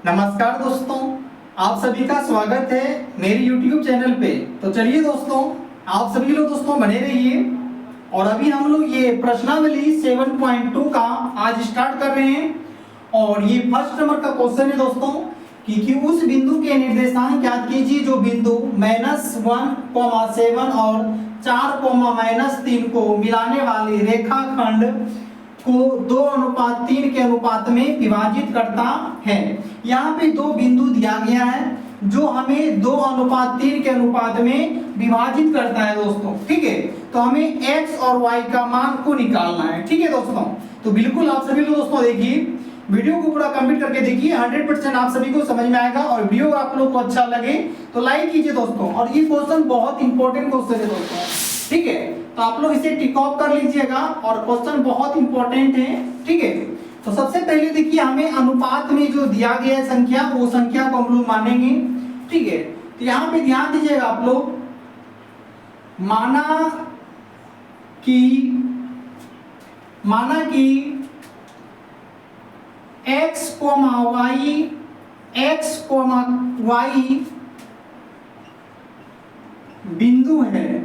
नमस्कार दोस्तों, आप सभी का स्वागत है मेरे YouTube चैनल पे। तो चलिए दोस्तों, आप सभी लोग दोस्तों बने रहिए। और अभी हम लोग ये प्रश्नावली 7.2 का आज स्टार्ट कर रहे हैं। और ये फर्स्ट नंबर का क्वेश्चन है दोस्तों कि उस बिंदु के निर्देशांक ज्ञात कीजिए जो बिंदु -1,7 और 4,-3 को मिलाने वाले रेखाखंड को 2:3 के अनुपात में विभाजित करता है। यहाँ पे दो बिंदु दिया गया है जो हमें 2:3 के अनुपात में विभाजित करता है दोस्तों। ठीक है, तो हमें x और y का मान को निकालना है। ठीक है दोस्तों, तो बिल्कुल आप सभी लोग दोस्तों देखिए, वीडियो को पूरा कंप्लीट करके देखिए, 100% आप सभी को समझ में आएगा। और वीडियो आप लोग को अच्छा लगे तो लाइक कीजिए दोस्तों। और ये क्वेश्चन बहुत इंपॉर्टेंट क्वेश्चन है दोस्तों। ठीक है, तो आप लोग इसे टिक ऑफ कर लीजिएगा और क्वेश्चन बहुत इंपॉर्टेंट है। ठीक है, तो सबसे पहले देखिए, हमें अनुपात में जो दिया गया है संख्या, वो संख्या को हम लोग मानेंगे। ठीक है, तो यहाँ पे ध्यान दीजिएगा आप लोग, माना कि x, y बिंदु है।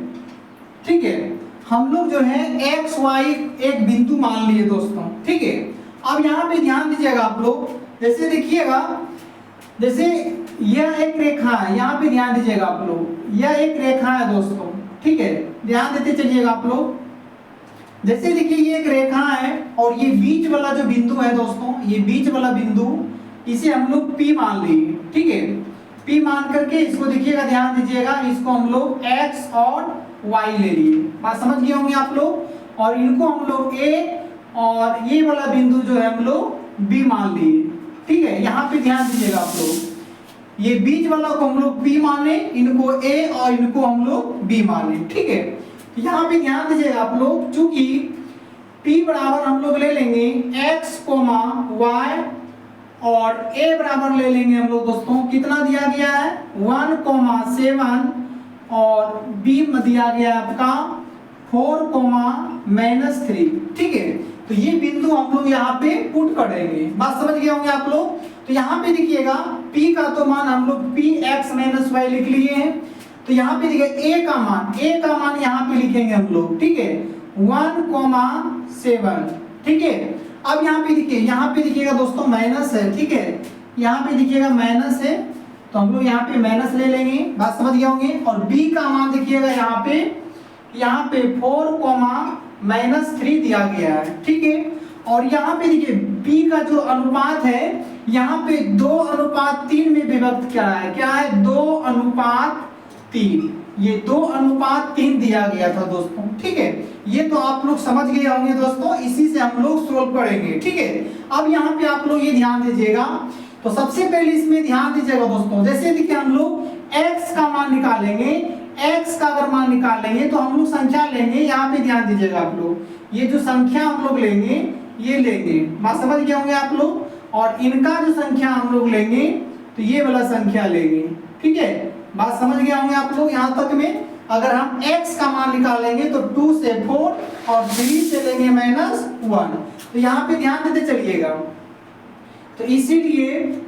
ठीक है, हम लोग जो है x y एक बिंदु मान लिए दोस्तों। ठीक है, अब यहाँ पे ध्यान दीजिएगा आप लोग, जैसे देखिएगा, जैसे यह एक रेखा है, यहाँ पे ध्यान दीजिएगा आप लोग, यह एक रेखा है दोस्तों। ठीक है, ध्यान देते चलिएगा आप लोग। जैसे देखिए ये एक रेखा है और ये बीच वाला जो बिंदु है दोस्तों, ये बीच वाला बिंदु, इसे हम लोग P मान लिए। ठीक है, P मान करके इसको देखिएगा, ध्यान दीजिएगा, इसको हम लोग x और y ले लिए। बात समझ गए होंगे आप लोग। और इनको हम लोग A और ये वाला बिंदु जो है हम लोग B मान लिए। ठीक है, यहाँ पे ध्यान दीजिएगा आप लोग, ये बीच वाला को हम लोग P माने, इनको A और इनको हम लोग B माने। ठीक है, यहाँ पे ध्यान दीजिएगा आप लोग, चूंकि P बराबर हम लोग ले लेंगे x, y और A बराबर ले लेंगे हम लोग दोस्तों, कितना दिया गया है 1,7 और B में दिया गया आपका 4,-3। ठीक है, तो ये बिंदु हम लोग यहाँ पे पुट करेंगे। बात समझ गए होंगे आप लोग। तो यहाँ पे देखिएगा P का तो मान हम लोग Px - y लिख लिए हैं। तो यहाँ पे देखिए A का मान यहाँ पे लिखेंगे हम लोग। ठीक है, 1,7। ठीक है, अब यहाँ पे देखिएगा दोस्तों माइनस है। ठीक है, यहाँ पे देखिएगा माइनस है, तो हम लोग यहाँ पे माइनस ले लेंगे। बात समझ गए होंगे। और B का मान देखिएगा यहाँ पे 4,-3 दिया गया है। ठीक है, और यहाँ पे देखिए B का जो अनुपात है, यहाँ पे 2:3 में विभक्त क्या है 2:3। ये 2:3 दिया गया था दोस्तों। ठीक है, ये तो आप लोग समझ गए होंगे दोस्तों, इसी से हम लोग सोल्व करेंगे। ठीक है, अब यहाँ पे आप लोग ये ध्यान दीजिएगा। तो सबसे पहले इसमें ध्यान दीजिएगा दोस्तों, जैसे देखिए हम लोग x का मान निकालेंगे, x का अगर मान निकालेंगे तो हम लोग संख्या लेंगे। यहाँ पे ध्यान दीजिएगा आप लोग, ये जो संख्या हम लोग लेंगे, ये लेंगे। बात समझ गए होंगे आप लोग। और इनका जो संख्या हम लोग लेंगे तो ये वाला संख्या लेंगे। ठीक है, बात समझ गए होंगे आप लोग। यहाँ तक में अगर हम x का मान निकालेंगे तो 2 से 4 और 3 से लेंगे -1। तो यहाँ पे ध्यान देते चलिएगा। तो इसीलिए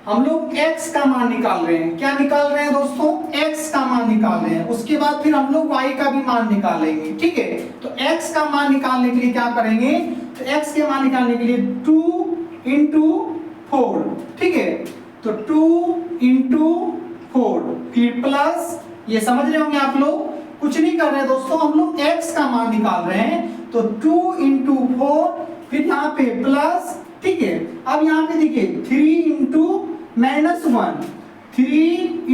हम लोग x का मान निकाल रहे हैं। क्या निकाल रहे हैं दोस्तों? x का मान निकाल रहे हैं। उसके बाद फिर हम लोग y का भी मान निकालेंगे। ठीक है, तो x का मान निकालने के लिए क्या करेंगे? तो x के मान निकालने के लिए 2 × 4। ठीक है, तो 2 × 4 फिर प्लस, ये समझ रहे होंगे आप लोग, कुछ नहीं कर रहे हैं दोस्तों, हम लोग x का मान निकाल रहे हैं। तो 2 × 4 फिर यहाँ पे प्लस। ठीक है, अब यहाँ पे देखिए 3 × -1, 3 ×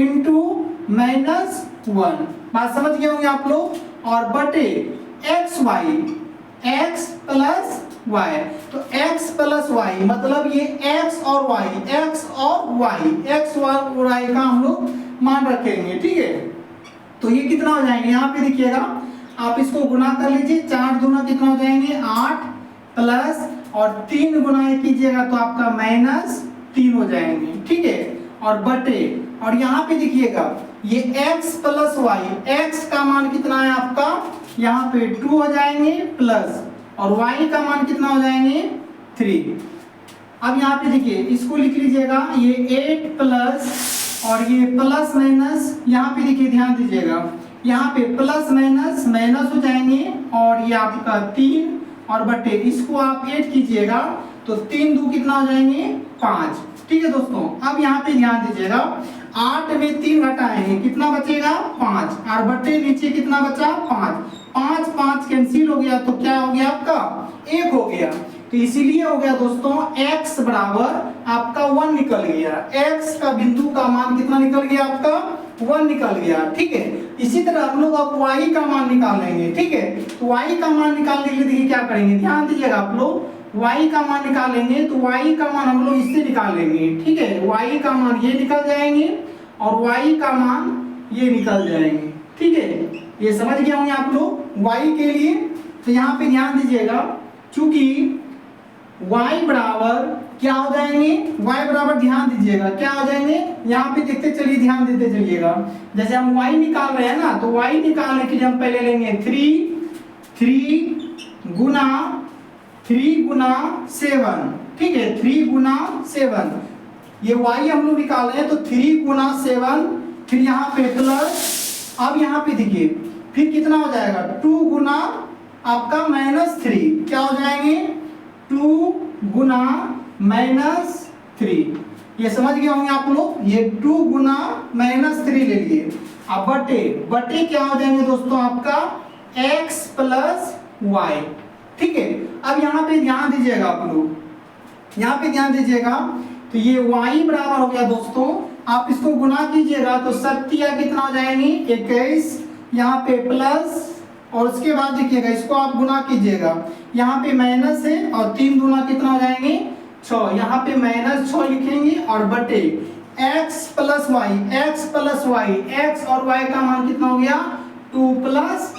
-1। बात समझ गए होंगे आप लोग। और बटे x प्लस y। तो x प्लस y मतलब ये x और y का हम लोग मान रखेंगे। ठीक है, तो ये कितना हो जाएंगे? यहाँ पे देखिएगा, आप इसको गुना कर लीजिए, 4 दूना कितना हो जाएंगे 8 प्लस, और 3 गुना कीजिएगा तो आपका -3 हो जाएंगे। ठीक है, और बटे, और यहाँ पे देखिएगा ये x प्लस y, x का मान कितना है आपका, यहाँ पे 2 हो जाएंगे प्लस, और y का मान कितना हो जाएंगे 3। अब यहाँ पे देखिए इसको लिख लीजिएगा, ये 8 प्लस और ये प्लस माइनस, यहाँ पे देखिए ध्यान दीजिएगा, यहाँ पे प्लस माइनस माइनस हो जाएंगे और ये आपका 3 और बटे इसको आप 8 कीजिएगा तो 3 2 कितना हो जाएंगे 5। ठीक है दोस्तों, अब यहाँ पे ध्यान दीजिएगा 8 में 3 घटाएंगे कितना बचेगा 5 और बटे नीचे कितना बचा 5, 5 5 कैंसिल हो गया तो क्या हो गया आपका 1 हो गया। तो इसीलिए हो गया दोस्तों x बराबर आपका 1 निकल गया, x का बिंदु का मान कितना निकल गया आपका 1 निकल गया। ठीक है, इसी तरह हम लोग अब y का मान निकालेंगे। ठीक है, तो y का मान निकालने के लिए देखिए क्या करेंगे, ध्यान दीजिएगा आप लोग, y का मान निकालेंगे तो y का मान हम लोग इससे निकालेंगे। ठीक है, y का मान ये निकल जाएंगे और y का मान ये निकल जाएंगे। ठीक है, ये समझ गए होंगे आप लोग y के लिए। तो यहाँ पे ध्यान दीजिएगा, चूंकि y बराबर क्या हो जाएंगे, y बराबर ध्यान दीजिएगा क्या हो जाएंगे, यहाँ पे देखते चलिए, ध्यान देते चलिएगा। जैसे हम y निकाल रहे हैं ना, तो y निकालने के लिए हम पहले लेंगे 3 गुना 7। ठीक है, 3 गुना 7, ये y हम लोग निकाल रहे हैं तो 3 गुना 7, फिर यहाँ पे प्लस, अब यहाँ पे देखिए फिर कितना हो जाएगा 2 गुना आपका -3, क्या हो जाएंगे 2 गुना -3। ये समझ गए होंगे आप लोग, ये 2 गुना -3 ले लिए। अब बटे क्या हो जाएंगे दोस्तों आपका x प्लस y। ठीक है, अब यहाँ पे ध्यान दीजिएगा आप लोग, यहाँ पे ध्यान दीजिएगा, तो ये y बराबर हो गया दोस्तों, आप इसको गुना कीजिएगा तो 7 कितना हो जाएंगे 21, यहाँ पे प्लस और उसके बाद देखिएगा इसको आप गुना कीजिएगा, यहाँ पे माइनस है और 3 दूना कितना हो जाएंगे 6, यहाँ पे -6 लिखेंगे और बटे x प्लस y, x और y का मान कितना हो गया 2 प्लस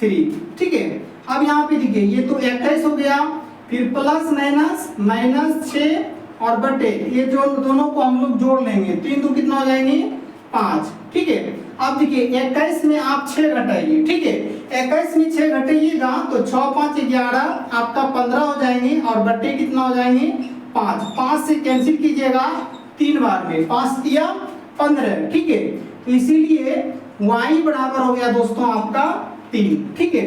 3। ठीक है, अब यहाँ पे देखिए ये तो 21 हो गया, फिर प्लस माइनस 6 और बटे ये जो दोनों को हम लोग जोड़ लेंगे, 3 2 कितना हो जाएंगे 5। ठीक है, अब देखिए 21 में आप 6 घटाइए। ठीक है, 21 में 6 घटाइएगा तो 6 5 11 आपका 15 हो जाएंगे और बटे कितना हो जाएंगे 5, 5 से कैंसिल कीजिएगा 3 बार में, 5 दिया 15। ठीक है, तो इसीलिए y बराबर हो गया दोस्तों आपका 3। ठीक है,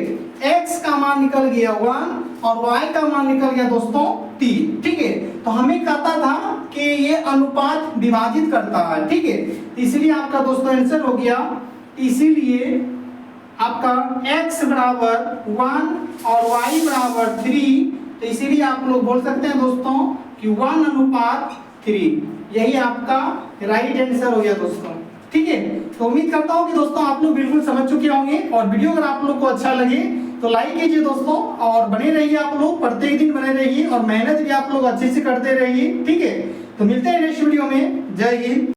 x का मान निकल गया 1 और y का मान निकल गया दोस्तों 3। ठीक है, तो हमें कहता था कि ये अनुपात विभाजित करता है। ठीक है, इसलिए आपका दोस्तों आंसर हो गया, इसीलिए आपका x बराबर 1 और y बराबर 3, तो इसीलिए आप लोग बोल सकते हैं दोस्तों कि 1:3, यही आपका राइट आंसर हो गया दोस्तों। ठीक है, तो उम्मीद करता हूँ कि दोस्तों आप लोग बिल्कुल समझ चुके होंगे, और वीडियो अगर आप लोग को अच्छा लगे तो लाइक कीजिए दोस्तों, और बने रहिए आप लोग, प्रत्येक दिन बने रहिए और मेहनत भी आप लोग अच्छे से करते रहिए। ठीक है, तो मिलते हैं नेक्स्ट वीडियो में। जय हिंद।